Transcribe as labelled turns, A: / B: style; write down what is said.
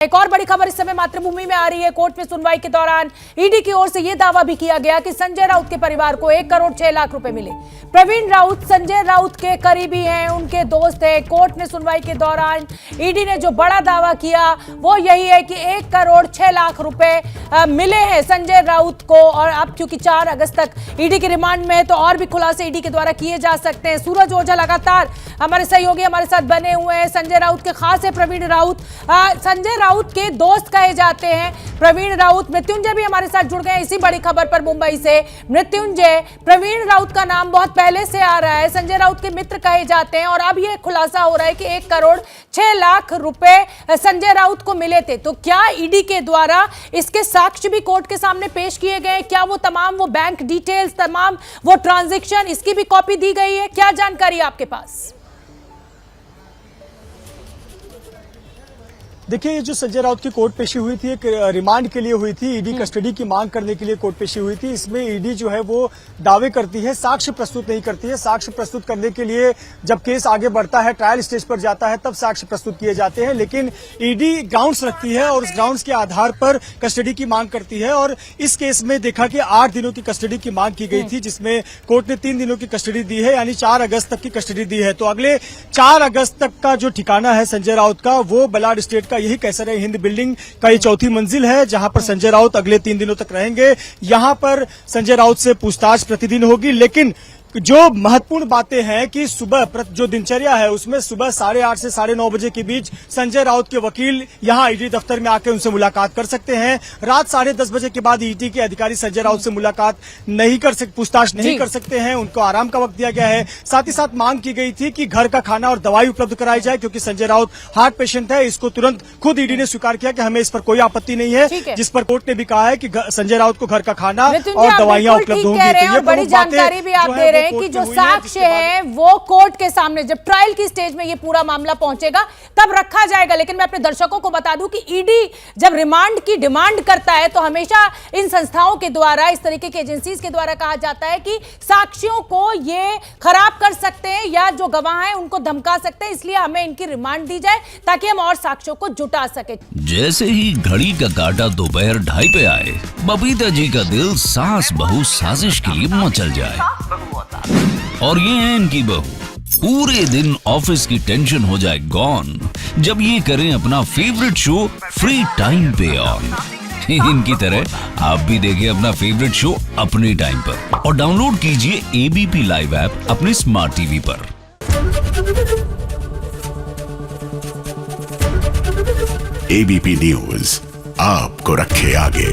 A: एक और बड़ी खबर इस समय मातृभूमि में आ रही है। कोर्ट में सुनवाई के दौरान ईडी की ओर से यह दावा भी किया गया कि संजय राउत के परिवार को 1 करोड़ 6 लाख रुपए मिले। प्रवीण राउत संजय राउत के करीबी हैं, उनके दोस्त हैं। कोर्ट में सुनवाई के दौरान ईडी ने जो बड़ा दावा किया वो यही है कि 1 करोड़ 6 लाख रुपए मिले हैं संजय राउत को। और अब क्योंकि 4 अगस्त तक ईडी के रिमांड में है तो और भी खुलासे ईडी के द्वारा किए जा सकते हैं। सूरज ओझा लगातार हमारे सहयोगी हमारे साथ बने हुए हैं। संजय राउत के खास है प्रवीण राउत, संजय राउत के दोस्त कहे जाते हैं प्रवीण राउत। मृत्युंजय भी हमारे साथ जुड़ गए इसी बड़ी खबर पर मुंबई से। मृत्युंजय, प्रवीण राउत का नाम बहुत पहले से आ रहा है, संजय राउत के मित्र कहे जाते हैं और अब यह खुलासा हो रहा है कि 1 करोड़ 6 लाख रुपए संजय राउत को मिले थे। तो क्या ईडी के द्वारा इसके साक्ष्य भी कोर्ट के सामने पेश किए गए? क्या वो बैंक डिटेल्स, तमाम वो ट्रांजैक्शन, इसकी भी कॉपी दी गई है? क्या जानकारी आपके पास?
B: देखिए, ये जो संजय राउत की कोर्ट पेशी हुई थी एक रिमांड के लिए हुई थी। ईडी कस्टडी की मांग करने के लिए कोर्ट पेशी हुई थी। इसमें ईडी जो है वो दावे करती है, साक्ष्य प्रस्तुत नहीं करती है। साक्ष्य प्रस्तुत करने के लिए जब केस आगे बढ़ता है, ट्रायल स्टेज पर जाता है, तब साक्ष्य प्रस्तुत किए जाते हैं। लेकिन ईडी ग्राउंड्स रखती है और उस ग्राउंड्स के आधार पर कस्टडी की मांग करती है। और इस केस में देखा कि 8 दिनों की कस्टडी की मांग की गई थी, जिसमें कोर्ट ने 3 दिनों की कस्टडी दी है, यानी 4 अगस्त तक की कस्टडी दी है। तो अगले 4 अगस्त तक का जो ठिकाना है संजय राउत का, वो बलाड स्टेट का यही कैसर हिंद बिल्डिंग का ये 4थी मंजिल है, जहां पर संजय राउत अगले 3 दिनों तक रहेंगे। यहां पर संजय राउत से पूछताछ प्रतिदिन होगी। लेकिन जो महत्वपूर्ण बातें हैं कि सुबह जो दिनचर्या है उसमें सुबह 8:30 से 9:30 बजे के बीच संजय राउत के वकील यहां ईडी दफ्तर में आकर उनसे मुलाकात कर सकते हैं। रात 10:30 बजे के बाद ईडी के अधिकारी संजय राउत से मुलाकात नहीं कर सकते, पूछताछ नहीं कर सकते हैं। उनको आराम का वक्त दिया गया है। साथ ही साथ मांग की गई थी कि घर का खाना और दवाई उपलब्ध कराई जाए, क्योंकि संजय राउत हार्ट पेशेंट है। इसको तुरंत खुद ईडी ने स्वीकार किया कि हमें इस पर कोई आपत्ति नहीं है, जिस पर कोर्ट ने भी कहा है कि संजय राउत को घर का खाना और दवाइयां उपलब्ध होंगी। तो ये
A: बड़ी जानकारी भी आप दे रहे हैं कि जो साक्ष्य है वो कोर्ट के सामने जब ट्रायल की स्टेज में ये पूरा मामला पहुंचेगा तब रखा जाएगा। लेकिन मैं अपने दर्शकों को बता दूं कि ईडी जब रिमांड की डिमांड करता है तो हमेशा इन संस्थाओं के द्वारा, इस तरीके के एजेंसीज के द्वारा कहा जाता है कि साक्ष्यों को ये खराब कर सकते हैं या जो गवाह हैं उनको धमका सकते हैं, इसलिए हमें इनकी रिमांड दी जाए ताकि हम और साक्ष्यों को जुटा सके।
C: जैसे ही घड़ी का काटा दोपहर 2:30 पे आए, बबीता जी का दिल सास बहू साजिश के लिए मचल जाए। और ये है इनकी बहू, पूरे दिन ऑफिस की टेंशन हो जाए गॉन जब ये करें अपना फेवरेट शो फ्री टाइम पे ऑन। इनकी तरह आप भी देखिए अपना फेवरेट शो अपने टाइम पर और डाउनलोड कीजिए एबीपी लाइव ऐप अपने स्मार्ट टीवी पर।
D: एबीपी न्यूज आपको रखे आगे।